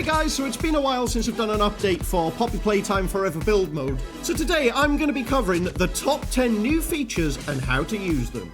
guys, so it's been a while since I've done an update for Poppy Playtime Forever Build mode. So today I'm going to be covering the top 10 new features and how to use them.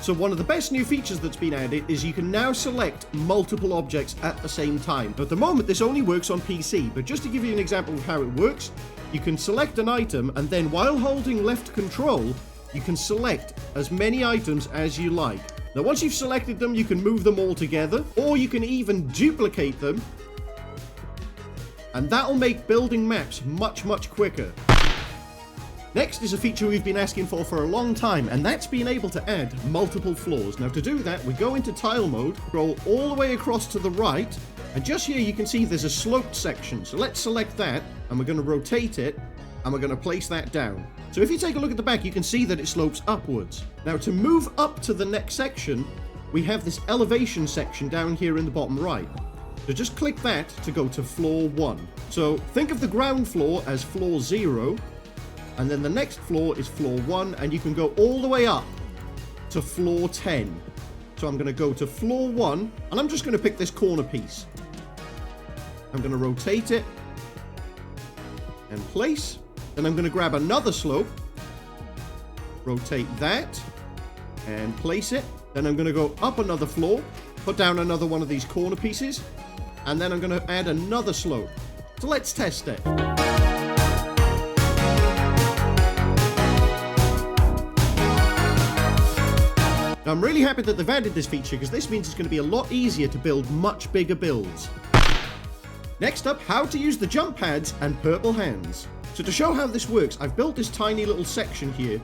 So one of the best new features that's been added is you can now select multiple objects at the same time. At the moment this only works on PC, but just to give you an example of how it works, you can select an item and then while holding left control, you can select as many items as you like. Now once you've selected them, you can move them all together, or you can even duplicate them, and that'll make building maps much quicker. Next is a feature we've been asking for a long time, and that's being able to add multiple floors. Now to do that, we go into tile mode, scroll all the way across to the right, and just here you can see there's a sloped section. So let's select that, and we're going to rotate it, and we're going to place that down. So if you take a look at the back, you can see that it slopes upwards. Now to move up to the next section, we have this elevation section down here in the bottom right. So just click that to go to floor 1. So think of the ground floor as floor 0, and then the next floor is floor 1, and you can go all the way up to floor 10. So I'm going to go to floor 1, and I'm just going to pick this corner piece. I'm going to rotate it and place. Then I'm going to grab another slope, rotate that, and place it. Then I'm going to go up another floor, put down another one of these corner pieces, and then I'm going to add another slope. So let's test it. Now I'm really happy that they've added this feature because this means it's going to be a lot easier to build much bigger builds. Next up, how to use the jump pads and purple hands. So to show how this works, I've built this tiny little section here,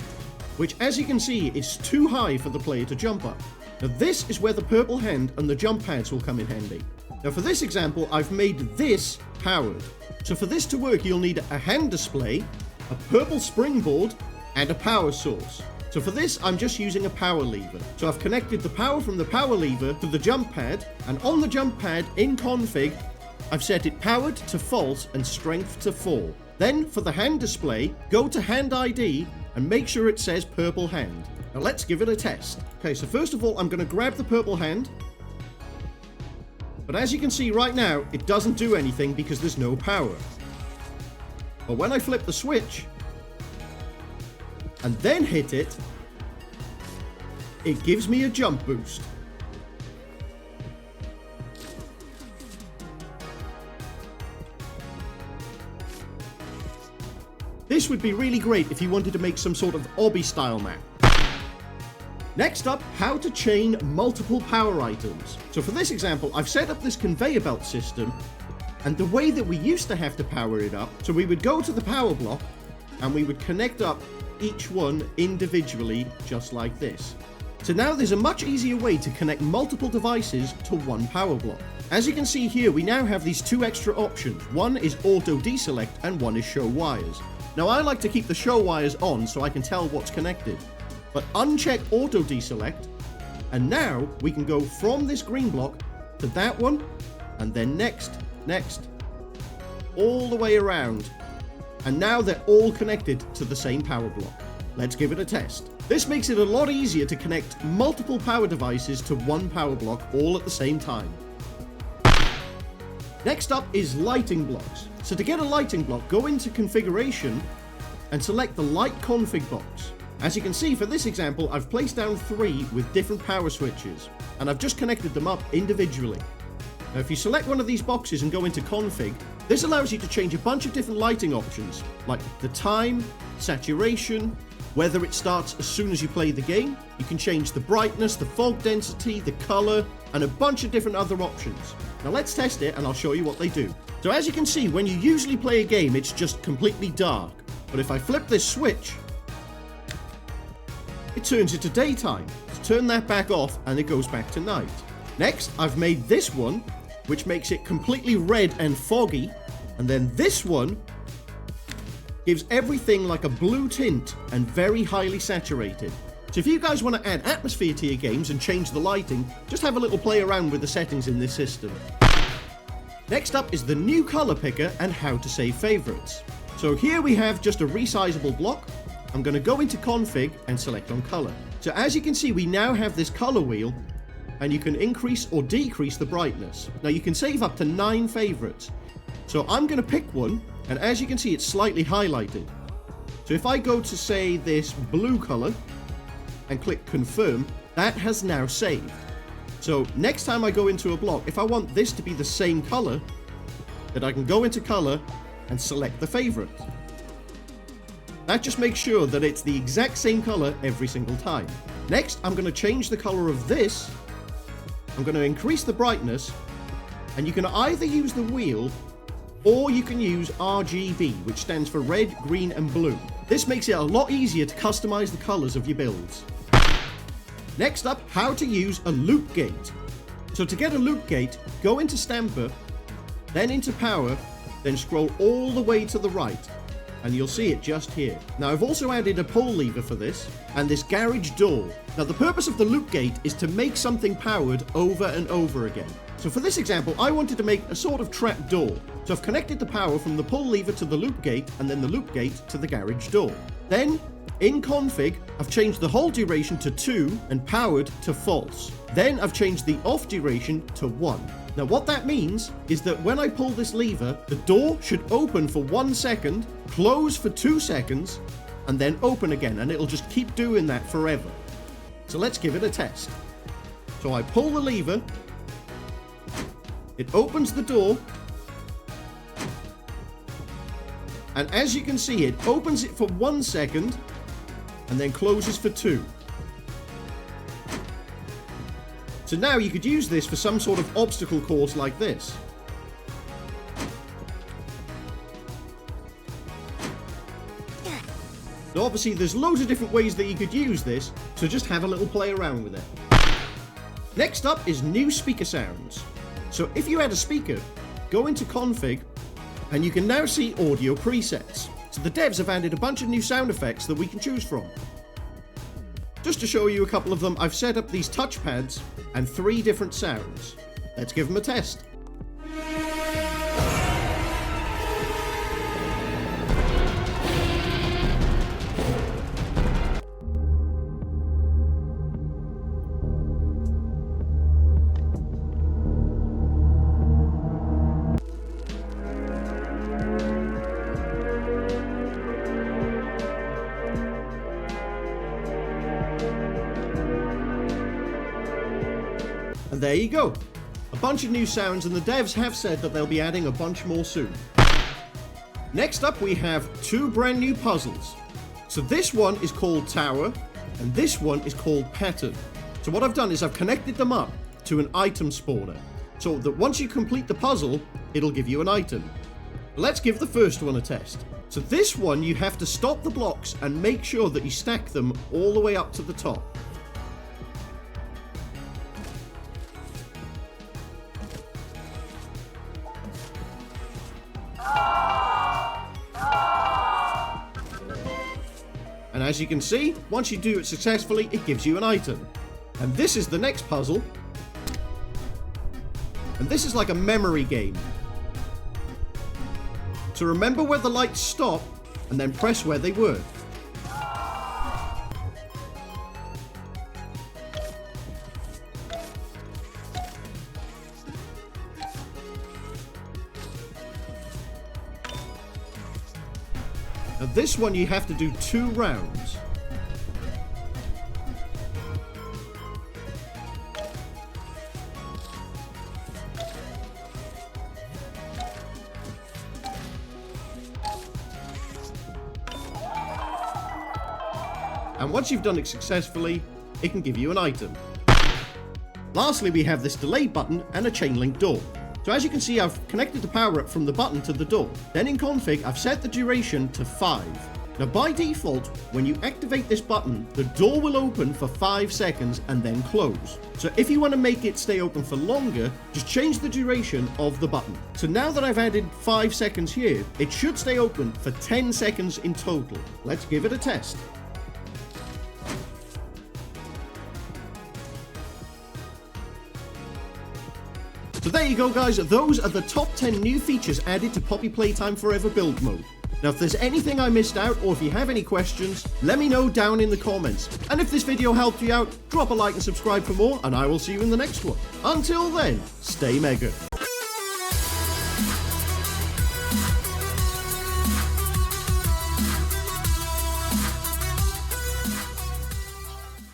which as you can see is too high for the player to jump up. Now this is where the purple hand and the jump pads will come in handy. Now for this example, I've made this powered. So for this to work, you'll need a hand display, a purple springboard, and a power source. So for this, I'm just using a power lever. So I've connected the power from the power lever to the jump pad, and on the jump pad in config, I've set it powered to false and strength to 4. Then for the hand display, go to hand ID and make sure it says purple hand. Now let's give it a test. Okay, so first of all, I'm going to grab the purple hand. But as you can see right now, it doesn't do anything because there's no power. But when I flip the switch and then hit it, it gives me a jump boost. This would be really great if you wanted to make some sort of obby style map. Next up, how to chain multiple power items. So for this example, I've set up this conveyor belt system, and the way that we used to have to power it up, so we would go to the power block and we would connect up each one individually just like this. So now there's a much easier way to connect multiple devices to one power block. As you can see here, we now have these two extra options. One is auto deselect and one is show wires. Now I like to keep the show wires on so I can tell what's connected, but uncheck auto deselect, and now we can go from this green block to that one, and then next, all the way around. And now they're all connected to the same power block. Let's give it a test. This makes it a lot easier to connect multiple power devices to one power block all at the same time. Next up is lighting blocks. So to get a lighting block, go into configuration and select the light config box. As you can see for this example, I've placed down 3 with different power switches, and I've just connected them up individually. Now if you select one of these boxes and go into config, this allows you to change a bunch of different lighting options, like the time, saturation, whether it starts as soon as you play the game. You can change the brightness, the fog density, the color, and a bunch of different other options. Now let's test it and I'll show you what they do. So as you can see, when you usually play a game, it's just completely dark. But if I flip this switch, it turns it to daytime. Let's turn that back off and it goes back to night. Next, I've made this one, which makes it completely red and foggy. And then this one gives everything like a blue tint and very highly saturated. So if you guys want to add atmosphere to your games and change the lighting, just have a little play around with the settings in this system. Next up is the new color picker and how to save favorites. So here we have just a resizable block. I'm going to go into config and select on color. So as you can see, we now have this color wheel, and you can increase or decrease the brightness. Now you can save up to 9 favorites. So I'm going to pick one, and as you can see, it's slightly highlighted. So if I go to, say, this blue color and click confirm, that has now saved. So next time I go into a block, if I want this to be the same color, then I can go into color and select the favorite. That just makes sure that it's the exact same color every single time. Next, I'm going to change the color of this. I'm going to increase the brightness, and you can either use the wheel or you can use RGB, which stands for red, green, and blue. This makes it a lot easier to customize the colors of your builds. Next up, how to use a loop gate. So to get a loop gate, go into Stamper, then into Power, then scroll all the way to the right, and you'll see it just here. Now I've also added a pull lever for this, and this garage door. Now the purpose of the loop gate is to make something powered over and over again. So for this example, I wanted to make a sort of trap door. So I've connected the power from the pull lever to the loop gate, and then the loop gate to the garage door. Then, in config, I've changed the hold duration to 2 and powered to false. Then I've changed the off duration to 1. Now what that means is that when I pull this lever, the door should open for 1 second, close for 2 seconds, and then open again, and it'll just keep doing that forever. So let's give it a test. So I pull the lever, it opens the door, and as you can see, it opens it for 1 second, and then closes for 2. So now you could use this for some sort of obstacle course like this. Now obviously there's loads of different ways that you could use this, so just have a little play around with it. Next up is new speaker sounds. So if you add a speaker, go into config, and you can now see audio presets. So the devs have added a bunch of new sound effects that we can choose from. Just to show you a couple of them, I've set up these touchpads and 3 different sounds. Let's give them a test. And there you go. A bunch of new sounds, and the devs have said that they'll be adding a bunch more soon. Next up we have 2 brand new puzzles. So this one is called Tower, and this one is called Pattern. So what I've done is I've connected them up to an item spawner, so that once you complete the puzzle, it'll give you an item. Let's give the first one a test. So this one, you have to stop the blocks and make sure that you stack them all the way up to the top. And as you can see, once you do it successfully, it gives you an item. And this is the next puzzle. And this is like a memory game. So remember where the lights stop, and then press where they were. Now this one you have to do 2 rounds. And once you've done it successfully, it can give you an item. Lastly, we have this delay button and a chain link door. So as you can see, I've connected the power up from the button to the door. Then in config, I've set the duration to 5. Now by default, when you activate this button, the door will open for 5 seconds and then close. So if you want to make it stay open for longer, just change the duration of the button. So now that I've added 5 seconds here, it should stay open for 10 seconds in total. Let's give it a test. So there you go guys, those are the top 10 new features added to Poppy Playtime Forever build mode. Now, if there's anything I missed out, or if you have any questions, let me know down in the comments. And if this video helped you out, drop a like and subscribe for more, and I will see you in the next one. Until then, stay mega.